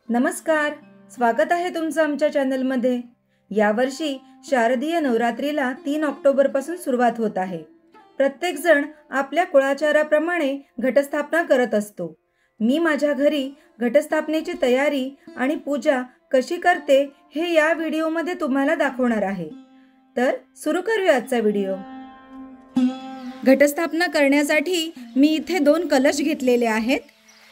नमस्कार, स्वागत आहे तुमचं आमच्या चॅनलमध्ये। यावर्षी शारदीय नवरात्रीला 3 ऑक्टोबर पासून सुरुवात होत आहे। प्रत्येक जण आपल्या कुळाचाराप्रमाणे घटस्थापना करत असतो। मी माझ्या घरी घटस्थापनेची तयारी आणि पूजा कशी करते हे या व्हिडिओमध्ये तुम्हाला दाखवणार आहे। तर सुरू करूया आजचा व्हिडिओ। घटस्थापना करण्यासाठी मी इथे 2 कलश घेतलेले आहेत।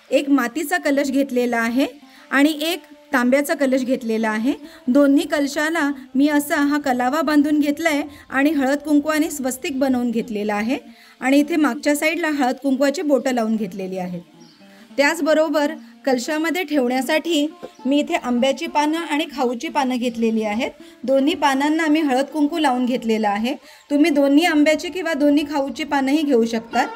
एक मातीचा कलश घेतलेला आहे आणि एक तांब्याचा कलश घेतलेला आहे। दोन्ही कलशाला मी असा हा कलावा बांधून घेतलाय आणि हळद कुंकवाने स्वस्तिक बनवून घेतलेला आहे आणि इथे मागच्या साईडला हळद कुंकवाची बोटं लावून घेतलेली आहेत। त्याचबरोबर कलशामध्ये ठेवण्यासाठी मी इथे आंब्याची पानं आणि खाऊची पानं घेतलेली आहेत। दोन्ही पानांना मी हळद कुंकू लावून घेतलेला आहे। तुम्ही दोन्ही आंब्याची किंवा दोन्ही खाऊची पानंही घेऊ शकतात।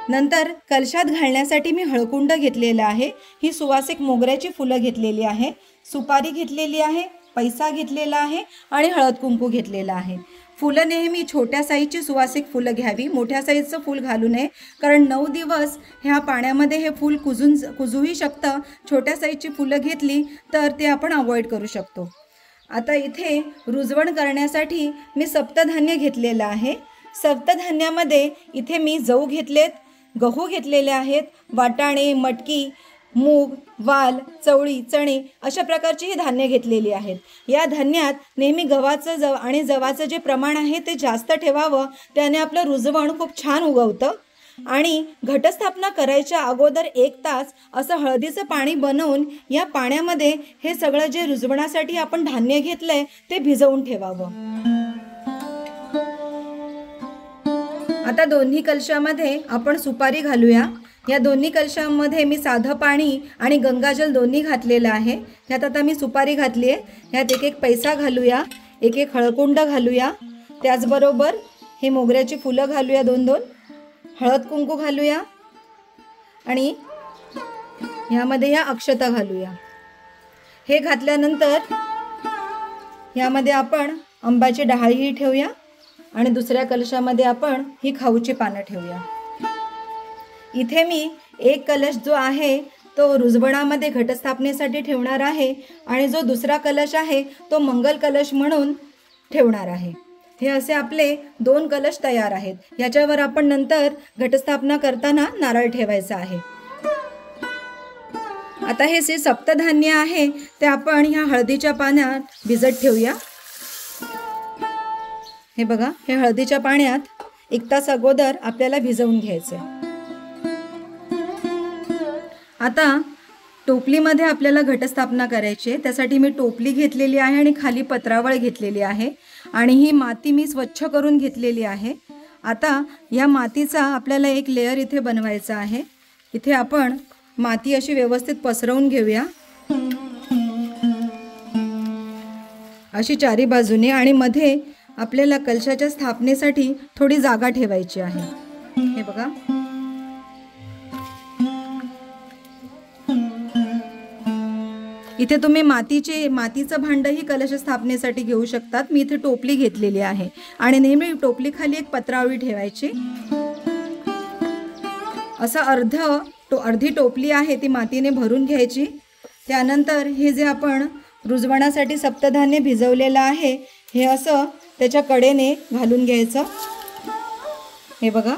नंतर कलशात घालण्यासाठी मी हळकुंड घेतलेला आहे। ही सुवासिक मोगऱ्याची फुलं घेतलेली आहे, सुपारी घेतलेली आहे, पैसा घेतलेला आहे आणि हळद कुंकू घेतलेला आहे। फुलं नेहमी छोट्या साईजची सुवासिक फुलं घ्यावी, मोठ्या साईजचं फूल घालू नये, कारण 9 दिवस ह्या पाण्यामध्ये हे फूल कुजूही शकतं। छोट्या साईजची फुलं घेतली तर ते आपण अवॉइड करू शकतो। आता इथे रुजवण करण्यासाठी मी सप्तधान्य घेतलेलं आहे। सप्तधान्यामध्ये इथे मी जव घेतलेत, गहू घेतलेले आहेत, वाटाणे, मटकी, मूग, वाल, चवळी, चणे अशा प्रकारची ही धान्य घेतलेली आहेत। या धान्यात नेहमी गव्हाचं जव आणि जवाचं जे प्रमाण आहे ते जास्त ठेवावं, त्याने आपलं रुजवण खूप छान उगवतं। आणि घटस्थापना करायच्या अगोदर 1 तास असं हळदीचं पाणी बनवून या पाण्यामध्ये हे सगळं जे रुजवणासाठी आपण धान्य घेतलंय ते भिजवून ठेवावं। आता दोन्ही कलशामध्ये आपण सुपारी घालूया। या दोन्ही कलशामध्ये मी साधं पाणी आणि गंगाजल दोन्ही घातलेलं आहे। त्यात आता मी सुपारी घातली आहे। यात एक पैसा घालूया, एक हळकुंड घालूया, त्याचबरोबर हे मोगऱ्याची फुलं घालूया 2-2, हळद कुंकू घालूया आणि यामध्ये या अक्षता घालूया। हे घातल्यानंतर यामध्ये आपण आंब्याची डहाळीही ठेवूया आणि दुसऱ्या कलशामध्ये आपण ही खाऊची पानं ठेवूया। इथे मी एक कलश जो आहे तो रुजवणामध्ये घटस्थापनेसाठी ठेवणार आहे आणि जो दुसरा कलश आहे तो मंगल कलश म्हणून ठेवणार आहे। हे असे आपले 2 कलश तयार आहेत। याच्यावर आपण नंतर घटस्थापना करताना नारळ ठेवायचा आहे। आता हे जे सप्तधान्य आहे ते आपण ह्या हळदीच्या पाण्यात भिजत ठेवूया। हे बघा, हे हळदीच्या पाण्यात 1 तास अगोदर आपल्याला भिजवून घ्यायचे। आता टोपलीमध्ये आपल्याला घटस्थापना करायची आहे। त्यासाठी मी टोपली घेतलेली आहे आणि खाली पत्रावळ घेतलेली आहे आणि ही माती मी स्वच्छ करून घेतलेली आहे। आता या मातीचा आपल्याला एक लेयर इथे बनवायचा आहे। इथे आपण माती अशी व्यवस्थित पसरवून घेऊया, अशी चारी बाजूने, आणि मध्ये आपल्याला कलशाच्या स्थापनेसाठी थोडी जागा ठेवायची आहे। हे बघा, इथे तुम्ही मातीचं भांडही कलश स्थापनेसाठी घेऊ शकतात। मी इथे टोपली घेतलेली आहे आणि नेहमी टोपली खाली एक पत्रावळी ठेवायची। असं अर्धी टोपली आहे ती मातीने भरून घ्यायची। त्यानंतर हे जे आपण रुजवणासाठी सप्तधान्य भिजवलेलं आहे हे असं त्याच्या कडेने घालून घ्यायचं। हे बघा,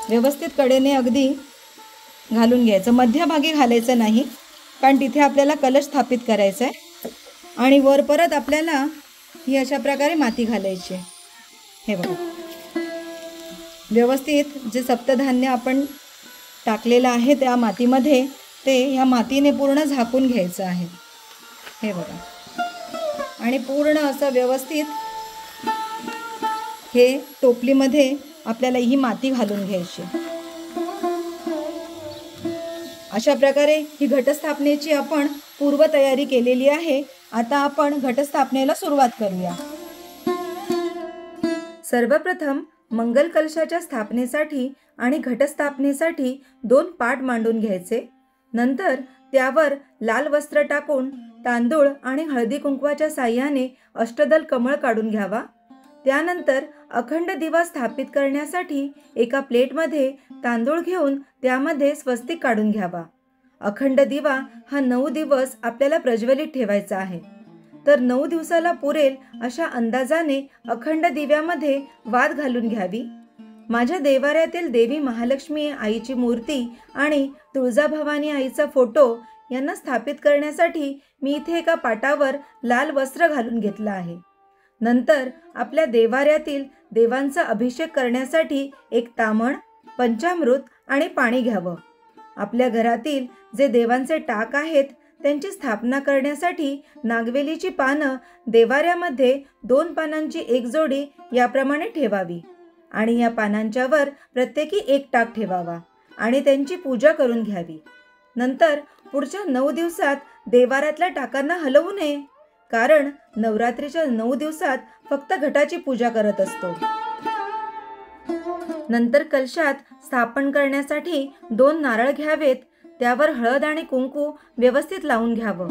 व्यवस्थित कडेने अगदी घालून घ्यायचं, मध्यभागी घालायचं नाही, कारण तिथे आपल्याला कलश स्थापित करायचा आहे। आणि वर परत आपल्याला ही अशा प्रकारे माती घालायची आहे। हे बघा, व्यवस्थित जे सप्तधान्य आपण टाकलेलं आहे त्या मातीमध्ये ते ह्या मातीने पूर्ण झाकून घ्यायचं आहे। हे बघा, आणि पूर्ण असं व्यवस्थित हे टोपलीमध्ये आपल्याला ही माती घालून घ्यायची। अशा प्रकारे ही घटस्थापनेची आपण पूर्वतयारी केलेली आहे। आता आपण घटस्थापनेला सुरुवात करूया। सर्वप्रथम मंगल कलशाच्या स्थापनेसाठी आणि घटस्थापनेसाठी 2 पाट मांडून घ्यायचे। नंतर त्यावर लाल वस्त्र टाकून तांदूळ आणि हळदी कुंकवाच्या साह्याने अष्टदल कमळ काढून घ्यावा। त्यानंतर अखंड दिवा स्थापित करण्यासाठी एका प्लेटमध्ये तांदूळ घेऊन त्यामध्ये स्वस्तिक काढून घ्यावा। अखंड दिवा हा 9 दिवस आपल्याला प्रज्वलित ठेवायचा आहे. तर 9 दिवसाला पुरेल अशा अंदाजाने अखंड दिव्यामध्ये वात घालून घ्यावी. माझ्या देवाऱ्यातील देवी महालक्ष्मी आईची मूर्ती आणि तुळजाभवानी आईचा फोटो यांना स्थापित करण्यासाठी मी इथे एका पाटावर लाल वस्त्र घालून घेतलं आहे. नंतर आपल्या देवाऱ्यातील देवांचा अभिषेक करण्यासाठी एक ताम्हण, पंचामृत आणि पाणी घ्यावं. आपल्या घरातील जे देवांचे टाक आहेत त्यांची स्थापना करण्यासाठी नागवेलीची पानं देवाऱ्यामध्ये 2 पानांची एक जोडी याप्रमाणे ठेवावी आणि या पानांच्यावर प्रत्येकी एक टाक ठेवावा आणि त्यांची पूजा करून घ्यावी. नंतर पुढच्या 9 दिवसात देवाऱ्यातल्या टाकांना हलवू नये, कारण नवरात्रीच्या 9 दिवसात फक्त घटाची पूजा करत असतो. नंतर कलशात स्थापन करण्यासाठी 2 नारळ घ्यावेत. त्यावर हळद आणि कुंकू व्यवस्थित लावून घ्यावं.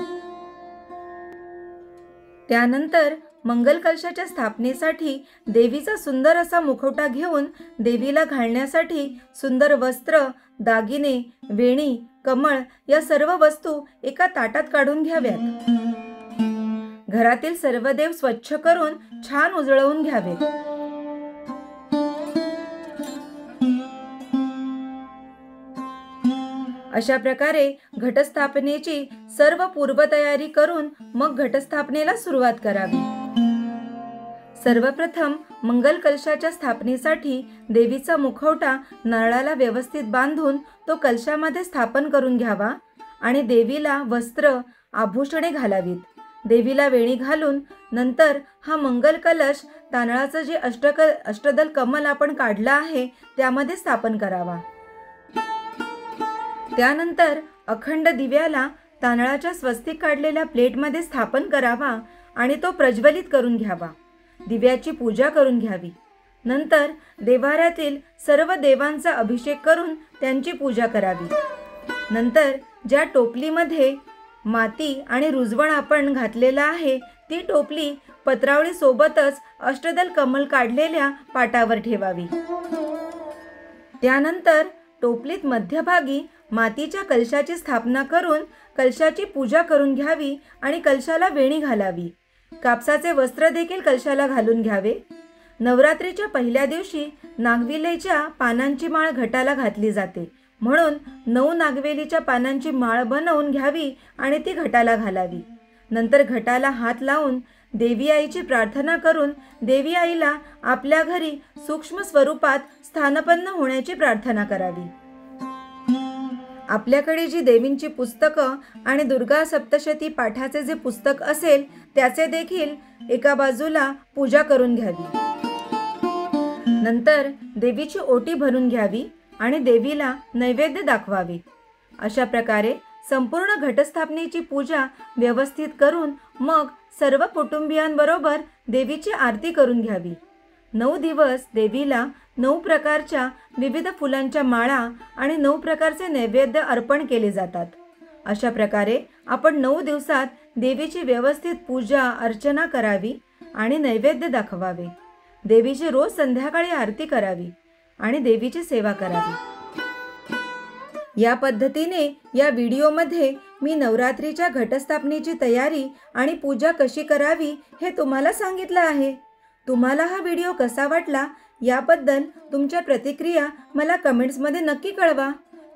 त्यानंतर मंगल कलशाच्या स्थापनेसाठी देवीचा सुंदर असा मुखवटा घेऊन देवीला घालण्यासाठी सुंदर वस्त्र, दागिने, वेणी, कमळ या सर्व वस्तू एका ताटात काढून घ्याव्यात. घरातील सर्व देव स्वच्छ करून छान उजळवून घ्यावे. अशा प्रकारे घटस्थापनेची सर्व पूर्वतयारी करून मग घटस्थापनेला सुरुवात करावी. सर्वप्रथम मंगल कलशाच्या स्थापनेसाठी देवीचा मुखवटा नारळाला व्यवस्थित बांधून तो कलशामध्ये स्थापन करून घ्यावा आणि देवीला वस्त्र, आभूषणे घालावीत. देवीला वेणी घालून नंतर हा मंगल कलश तांदळाचं जे अष्टदल कमल आपण काढलं आहे त्यामध्ये स्थापन करावा. त्यानंतर अखंड दिव्याला तांदळाच्या स्वस्तिक काढलेल्या प्लेटमध्ये स्थापन करावा आणि तो प्रज्वलित करून घ्यावा. दिव्याची पूजा करून घ्यावी. नंतर देवाऱ्यातील सर्व देवांचा अभिषेक करून त्यांची पूजा करावी. नंतर ज्या टोपलीमध्ये माती आणि रुजवण आपण घातलेला आहे ती टोपली पत्रावळी सोबतच अष्टदल कमल काढलेल्या पाटावर ठेवावी. त्यानंतर टोपलीत मध्यभागी मातीच्या कलशाची स्थापना करून कलशाची पूजा करून घ्यावी आणि कलशाला वेणी घालावी. कापसाचे वस्त्र देखील कलशाला घालून घ्यावे. नवरात्रीच्या पहिल्या दिवशी नागवेलीच्या पानांची माळ घटाला घातली जाते, म्हणून 9 नागवेलीच्या पानांची माळ बनवून घ्यावी आणि ती घटाला घालावी. नंतर घटाला हात लावून देवी आईची प्रार्थना करून देवी आईला आपल्या घरी सूक्ष्म स्वरूपात स्थानपन्न होण्याची प्रार्थना करावी. आपल्याकडे जी देवींची पुस्तकं आणि दुर्गा सप्तशती पाठाचे जे पुस्तक असेल त्याचे देखील एका बाजूला पूजा करून घ्यावी. नंतर देवीची ओटी भरून घ्यावी आणि देवीला नैवेद्य दाखवावे. अशा प्रकारे संपूर्ण घटस्थापनेची पूजा व्यवस्थित करून मग सर्व कुटुंबियांबरोबर देवीची आरती करून घ्यावी. 9 दिवस देवीला 9 प्रकारच्या विविध फुलांच्या माळा आणि 9 प्रकारचे नैवेद्य अर्पण केले जातात. अशा प्रकारे आपण 9 दिवसात देवीची व्यवस्थित पूजा अर्चना करावी आणि नैवेद्य दाखवावे. देवीची रोज संध्याकाळी आरती करावी आणि देवीची सेवा करावी. या पद्धतीने या व्हिडिओमध्ये मी नवरात्रीच्या घटस्थापनेची तयारी आणि पूजा कशी करावी हे तुम्हाला सांगितलं आहे. तुम्हाला हा व्हिडिओ कसा वाटला याबद्दल तुमच्या प्रतिक्रिया मला कमेंट्समध्ये नक्की कळवा.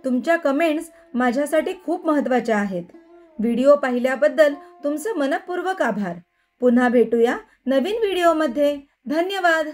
तुमच्या कमेंट्स माझ्यासाठी खूप महत्त्वाच्या आहेत. व्हिडिओ पाहिल्याबद्दल तुमचं मनपूर्वक आभार. पुन्हा भेटूया नवीन व्हिडिओमध्ये. धन्यवाद.